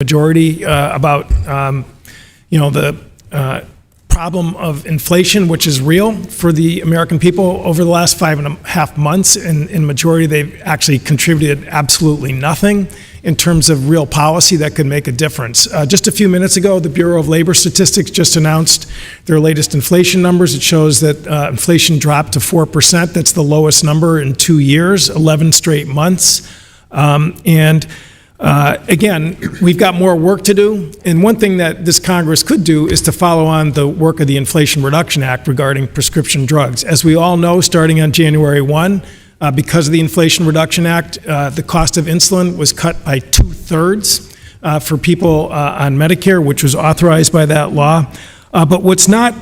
majority about the problem of inflation, which is real for the American people. Over the last 5.5 months, in majority, they've actually contributed absolutely nothing in terms of real policy that could make a difference. Just a few minutes ago, the Bureau of Labor Statistics just announced their latest inflation numbers. It shows that inflation dropped to 4%. That's the lowest number in 2 years, 11 straight months. Again, we've got more work to do, and one thing that this Congress could do is to follow on the work of the Inflation Reduction Act regarding prescription drugs. As we all know, starting on January 1, because of the Inflation Reduction Act, the cost of insulin was cut by 2/3 for people on Medicare, which was authorized by that law. But what's not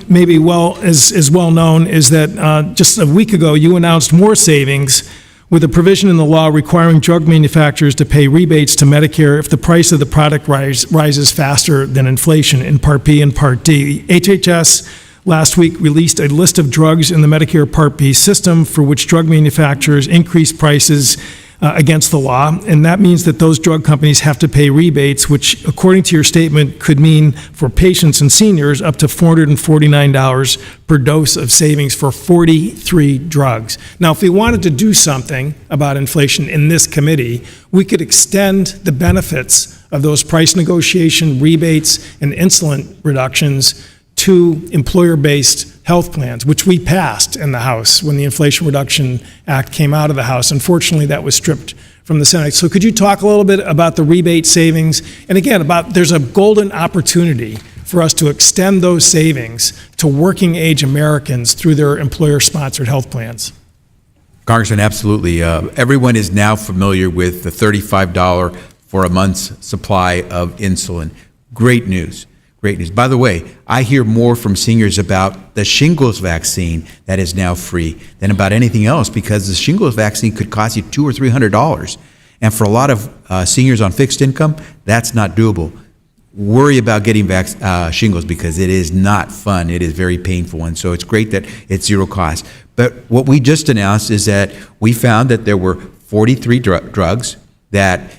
maybe as well known is that just a week ago, you announced more savings with a provision in the law requiring drug manufacturers to pay rebates to Medicare if the price of the product rises faster than inflation in Part B and Part D. HHS last week released a list of drugs in the Medicare Part B system for which drug manufacturers increase prices against the law, and that means that those drug companies have to pay rebates, which, according to your statement, could mean for patients and seniors up to $449 per dose of savings for 43 drugs. Now, if we wanted to do something about inflation in this committee, we could extend the benefits of those price negotiation rebates and insulin reductions to employer-based health plans, which we passed in the House when the Inflation Reduction Act came out of the House. Unfortunately, that was stripped from the Senate. So could you talk a little bit about the rebate savings? And again, there's a golden opportunity for us to extend those savings to working age Americans through their employer-sponsored health plans. Congressman, absolutely. Everyone is now familiar with the $35 for a month's supply of insulin. Great news. Great news. By the way, I hear more from seniors about the shingles vaccine that is now free than about anything else, because the shingles vaccine could cost you $200 or $300. And for a lot of seniors on fixed income, that's not doable. Worry about getting shingles, because it is not fun. It is very painful. And so it's great that it's zero cost. But what we just announced is that we found that there were 43 drugs that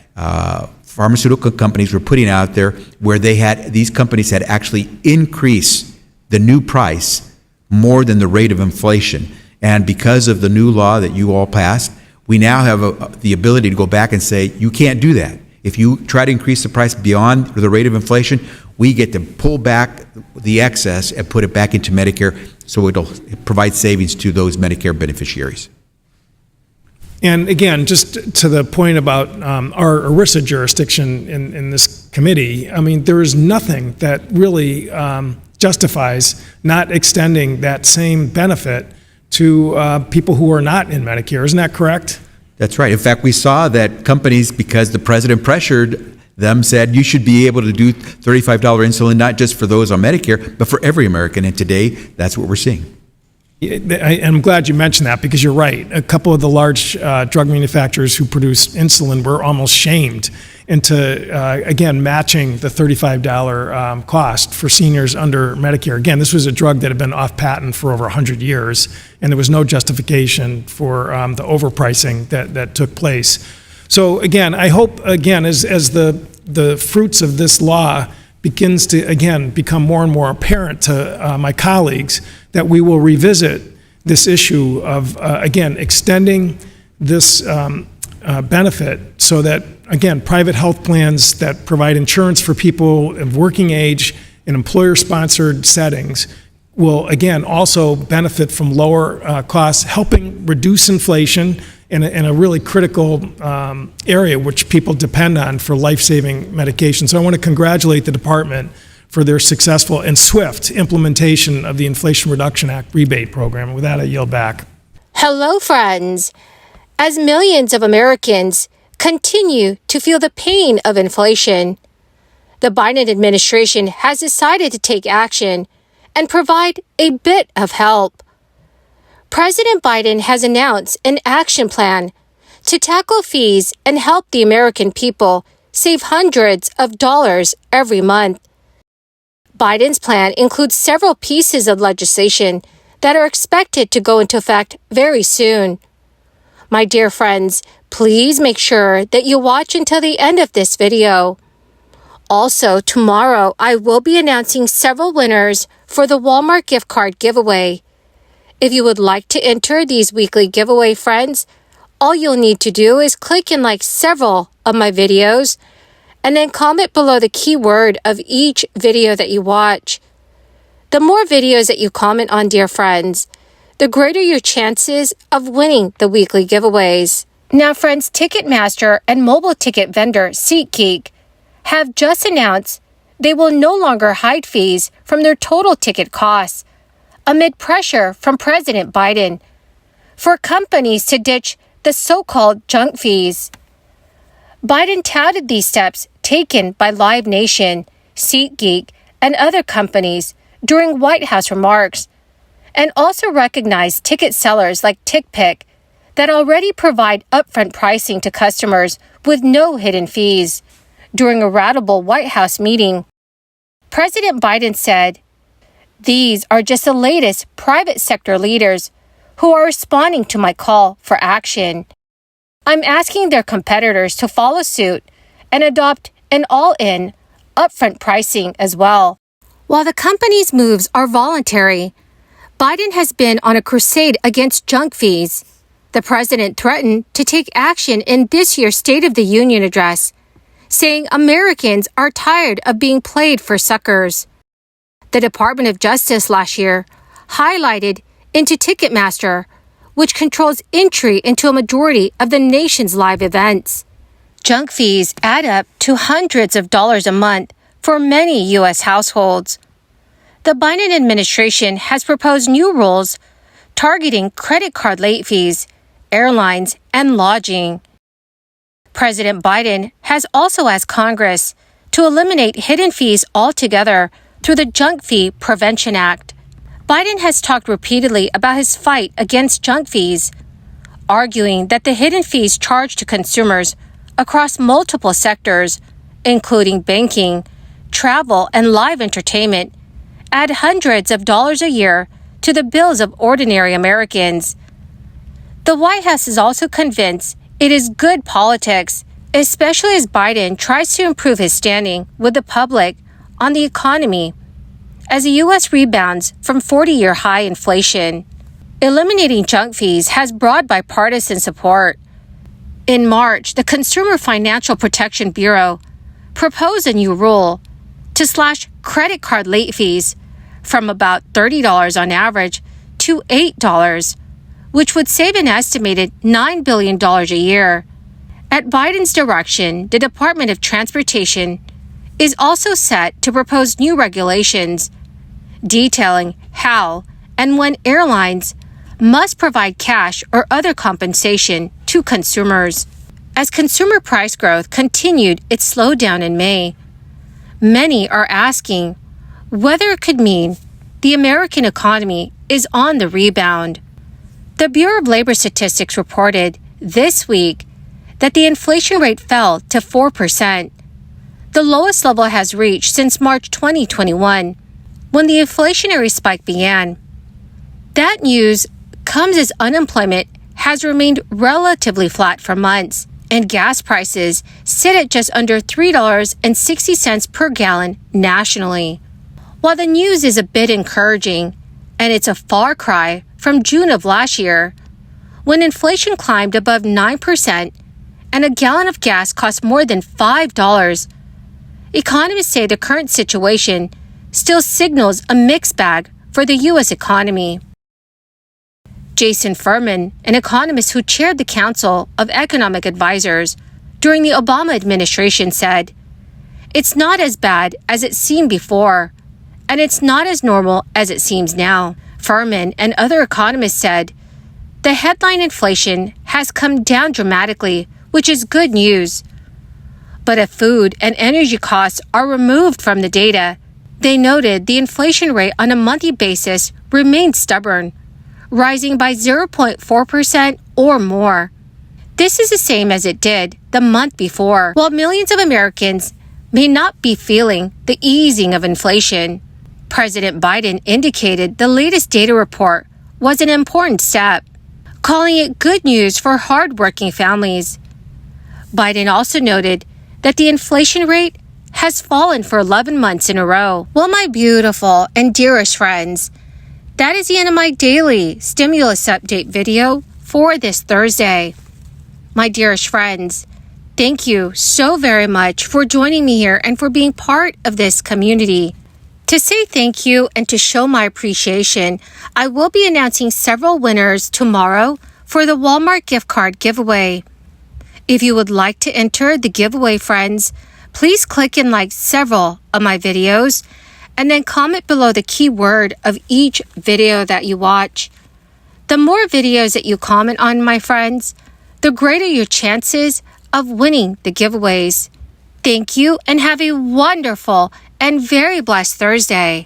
pharmaceutical companies were putting out there where these companies had actually increased the new price more than the rate of inflation. And because of the new law that you all passed, we now have the ability to go back and say, you can't do that. If you try to increase the price beyond the rate of inflation, we get to pull back the excess and put it back into Medicare, so it'll provide savings to those Medicare beneficiaries. And again, just to the point about our ERISA jurisdiction in this committee, I mean, there is nothing that really justifies not extending that same benefit to people who are not in Medicare. Isn't that correct? That's right. In fact, we saw that companies, because the president pressured them, said you should be able to do $35 insulin, not just for those on Medicare, but for every American. And today, that's what we're seeing. I'm glad you mentioned that, because you're right. A couple of the large drug manufacturers who produce insulin were almost shamed into, again, matching the $35 cost for seniors under Medicare. Again, this was a drug that had been off patent for over 100 years, and there was no justification for the overpricing that took place. So again, I hope, again, as the fruits of this law begins to, again, become more and more apparent to my colleagues, that we will revisit this issue of, again, extending this benefit so that, again, private health plans that provide insurance for people of working age in employer-sponsored settings will, again, also benefit from lower costs, helping reduce inflation in a really critical area which people depend on for life-saving medication. So I want to congratulate the department for their successful and swift implementation of the Inflation Reduction Act rebate program. With that, I yield back. Hello, friends. As millions of Americans continue to feel the pain of inflation, the Biden administration has decided to take action and provide a bit of help. President Biden has announced an action plan to tackle fees and help the American people save hundreds of dollars every month. Biden's plan includes several pieces of legislation that are expected to go into effect very soon. My dear friends, please make sure that you watch until the end of this video. Also, tomorrow, I will be announcing several winners for the Walmart gift card giveaway. If you would like to enter these weekly giveaway, friends, all you'll need to do is click and like several of my videos, and then comment below the keyword of each video that you watch. The more videos that you comment on, dear friends, the greater your chances of winning the weekly giveaways. Now, friends, Ticketmaster and mobile ticket vendor SeatGeek have just announced they will no longer hide fees from their total ticket costs amid pressure from President Biden for companies to ditch the so-called junk fees. Biden touted these steps taken by Live Nation, SeatGeek, and other companies during White House remarks, and also recognized ticket sellers like TickPick that already provide upfront pricing to customers with no hidden fees. During a ratable White House meeting, President Biden said, "These are just the latest private sector leaders who are responding to my call for action. I'm asking their competitors to follow suit and adopt an all-in, upfront pricing as well." While the company's moves are voluntary, Biden has been on a crusade against junk fees. The president threatened to take action in this year's State of the Union address, saying Americans are tired of being played for suckers. The Department of Justice last year highlighted into Ticketmaster, which controls entry into a majority of the nation's live events. Junk fees add up to hundreds of dollars a month for many U.S. households. The Biden administration has proposed new rules targeting credit card late fees, airlines, and lodging. President Biden has also asked Congress to eliminate hidden fees altogether through the Junk Fee Prevention Act. Biden has talked repeatedly about his fight against junk fees, arguing that the hidden fees charged to consumers across multiple sectors, including banking, travel, and live entertainment, add hundreds of dollars a year to the bills of ordinary Americans. The White House is also convinced it is good politics, especially as Biden tries to improve his standing with the public on the economy as the U.S. rebounds from 40-year high inflation. Eliminating junk fees has broad bipartisan support. In March, the Consumer Financial Protection Bureau proposed a new rule to slash credit card late fees from about $30 on average to $8, which would save an estimated $9 billion a year. At Biden's direction, the Department of Transportation is also set to propose new regulations detailing how and when airlines must provide cash or other compensation to consumers. As consumer price growth continued its slowdown in May, many are asking whether it could mean the American economy is on the rebound. The Bureau of Labor Statistics reported this week that the inflation rate fell to 4%, the lowest level it has reached since March 2021, when the inflationary spike began. That news comes as unemployment has remained relatively flat for months, and gas prices sit at just under $3.60 per gallon nationally. While the news is a bit encouraging, and it's a far cry from June of last year, when inflation climbed above 9% and a gallon of gas cost more than $5, economists say the current situation still signals a mixed bag for the U.S. economy. Jason Furman, an economist who chaired the Council of Economic Advisors during the Obama administration, said, "It's not as bad as it seemed before, and it's not as normal as it seems now." Furman and other economists said, "The headline inflation has come down dramatically, which is good news. But if food and energy costs are removed from the data, they noted the inflation rate on a monthly basis remained stubborn, rising by 0.4% or more. This is the same as it did the month before. While millions of Americans may not be feeling the easing of inflation, President Biden indicated the latest data report was an important step, calling it good news for hardworking families. Biden also noted that the inflation rate has fallen for 11 months in a row. Well, my beautiful and dearest friends, that is the end of my daily stimulus update video for this Thursday. My dearest friends, thank you so very much for joining me here and for being part of this community. To say thank you and to show my appreciation, I will be announcing several winners tomorrow for the Walmart gift card giveaway. If you would like to enter the giveaway, friends, please click and like several of my videos and then comment below the keyword of each video that you watch. The more videos that you comment on, my friends, the greater your chances of winning the giveaways. Thank you and have a wonderful and very blessed Thursday.